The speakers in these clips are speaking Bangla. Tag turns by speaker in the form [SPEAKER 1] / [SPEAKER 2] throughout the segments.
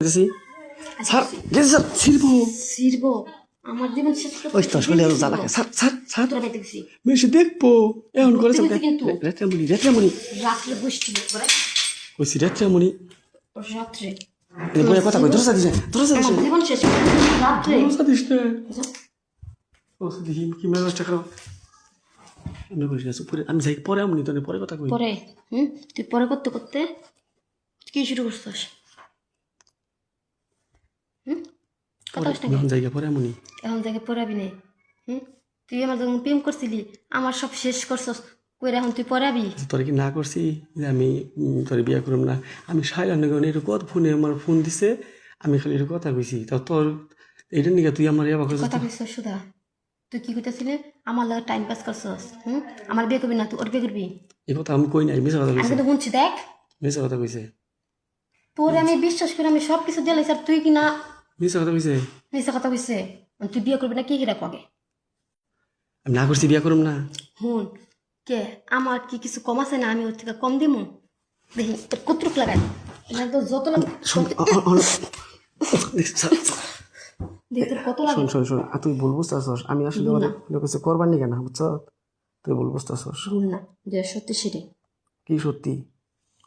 [SPEAKER 1] গেছি স্যার গেছি স্যার ছিড়বো
[SPEAKER 2] ছিড়বো আমার জীবন শেষ করতে
[SPEAKER 1] ওই তো আসলে আরো জ্বালাকে স্যার স্যার স্যার
[SPEAKER 2] তোরা দেখছি
[SPEAKER 1] বেশি দেখবো এখন করে
[SPEAKER 2] দেখছি কিন্তু।
[SPEAKER 1] রেত্রামণি
[SPEAKER 2] রাত্রে বসছি করে
[SPEAKER 1] কইছি রেত্রামণি
[SPEAKER 2] রাত্রে
[SPEAKER 1] বইয়া কথা কই ধরসা দিস
[SPEAKER 2] আমার জীবন শেষ করতে রাত্রে
[SPEAKER 1] ধরসা দিস না ও দেখি কি মেজাজটা খারাপ আমি কইছি উপরে আমি যাই পরে আমনি তো পরে কথা কই
[SPEAKER 2] পরে তুই পরে করতে করতে কি শুরু করছিস কথা বলছিস না
[SPEAKER 1] এখন যাই পরে আমনি
[SPEAKER 2] এখন থেকে পড়াবি না তুই আমার যখন প্রেম করছিলি আমার সব শেষ করছস কইরা এখন তুই পড়াবি
[SPEAKER 1] তোর কি না করছি যে আমি তোর বিয়া করব না আমি সাইলা নগর এর কত ফোনে আমার ফোন দিছে আমি খালি এর কথা কইছি তো তোর এইটা নিকে তুই আমার ইয়া করছিস
[SPEAKER 2] কথা কইছস সুধা তুই কি কইতাছিলি আমার লাগে টাইম পাস করছস আমার বিয়ে করবি না তুই ওর বিয়ে করবি
[SPEAKER 1] এই কথা আমি কই নাই মিছা কথা
[SPEAKER 2] আমি
[SPEAKER 1] কইছি
[SPEAKER 2] কিন্তু শুনছি দেখ
[SPEAKER 1] মিছা কথা কইছে
[SPEAKER 2] তোর আমি বিশ্বাস করে আমি সব কিছু দিলাম স্যার তুই কি না
[SPEAKER 1] মিছা কথা কইছে
[SPEAKER 2] মিশা কথা কইছে তুই বিয়ে করবি না কি হিরা কগে
[SPEAKER 1] আমি না করছি বিয়া করব না
[SPEAKER 2] হুন কে আমার কি কিছু কম আছে না আমি ওর থেকে কম দিমু দেখি তোর কুত্রুক লাগাই এটা তো যত লাগে দেখ তোর কত লাগে
[SPEAKER 1] শোন শোন শোন তুই ভুল বুঝতেছস আমি আসলে ওরে কিছু করবার নি কেন বুঝছ তুই ভুল বুঝতেছস
[SPEAKER 2] ভুল না যে সত্যি সেটাই
[SPEAKER 1] কি সত্যি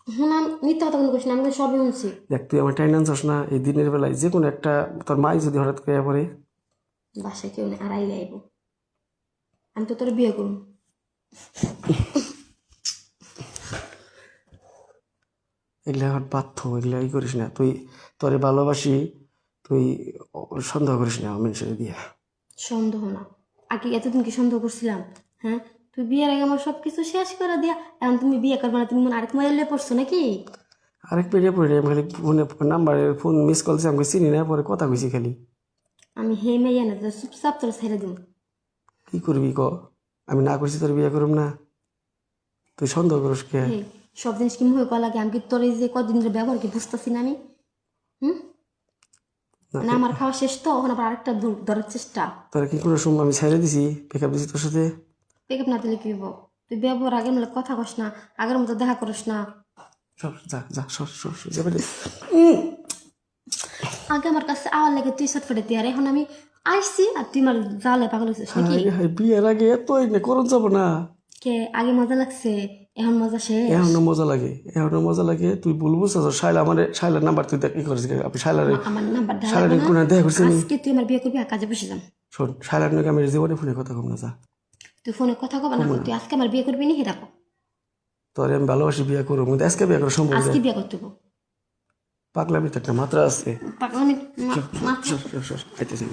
[SPEAKER 2] হুন আমি মিথ্যা কথা কোনো কইছি না আমি তো সবই শুনছি
[SPEAKER 1] দেখ তুই আমার টাইম আনছস না এই দিনের বেলায় যে কোনো একটা তোর মাই যদি হঠাৎ করে পড়ে
[SPEAKER 2] বাসায় কেউ নেই আড়াই আইব আমি তো তোর বিয়ে করুম
[SPEAKER 1] এগুলা এখন পাথ্য এগুলা ই করিস না তুই তোরে ভালোবাসি তুই সন্দেহ করিস না মানুষের দিয়ে
[SPEAKER 2] সন্দেহ না আগে এতদিন কি সন্দেহ করছিলাম হ্যাঁ তুই বিয়ের আগে আমার সব কিছু শেষ করে দিয়া এখন তুমি বিয়ে করবে না তুমি মনে আরেক মাইলে পড়ছো নাকি
[SPEAKER 1] আরেক পেরিয়ে পড়ে আমি খালি ফোনে নাম্বারের ফোন মিস কল দিছি আমি চিনি না পরে কথা কইছি খালি
[SPEAKER 2] আমি হে মেয়ে না তো চুপচাপ তোর ছেড়ে দিব
[SPEAKER 1] কি করবি ক আমি না করছি তোর বিয়ে করব না তুই সন্দেহ করিস কে
[SPEAKER 2] হে সব জিনিস কি মুখে কয়া লাগে আমি কি তোর এই যে কদিন ধরে ব্যবহার কি বুঝতেছি না আমি না আমার খাওয়া শেষ তো ওখানে আবার আরেকটা ধরার চেষ্টা
[SPEAKER 1] তোর কি কোনো সময় আমি ছেড়ে দিছি পিকআপ দিছি তোর সাথে
[SPEAKER 2] পেকআপ না দিলে কি হবো তুই ব্যবহার আগের মতো কথা কস না আগের মতো দেখা করিস না
[SPEAKER 1] সর যা যা সর সর সর যাবে রে
[SPEAKER 2] আগে আমার কাছে আওয়ার লেগে তুই শট ফেটে দিয়ে আর এখন আমি আইসি আর তুই আমার জালে পাগল হয়েছিস নাকি
[SPEAKER 1] হাই বিয়ের আগে এতই না করন যাব না
[SPEAKER 2] কে আগে মজা লাগছে এখন মজা শেষ
[SPEAKER 1] এখনো মজা লাগে তুই বলবো শাইলা আমার শাইলার নাম্বার তুই দেখ কি করিস আপনি শাইলার
[SPEAKER 2] আমার নাম্বার
[SPEAKER 1] শাইলার কোনো দেখা করছিস
[SPEAKER 2] আজকে তুই আমার বিয়ে করবি আর কাজে বসে যাম
[SPEAKER 1] শোন শাইলার নাকি আমি জীবনে ফোনে কথা কম না যা
[SPEAKER 2] তুই ফোনে কথা কব না তুই আজকে আমার বিয়ে করবি নি হে রাখো
[SPEAKER 1] তোর আমি ভালোবাসি বিয়ে করবো কিন্তু আজকে বিয়ে করা সম্ভব
[SPEAKER 2] আজকে বিয়ে করতে হবো
[SPEAKER 1] পাগলামি তো একটা মাত্রা আছে
[SPEAKER 2] পাগলামি
[SPEAKER 1] আইতেছি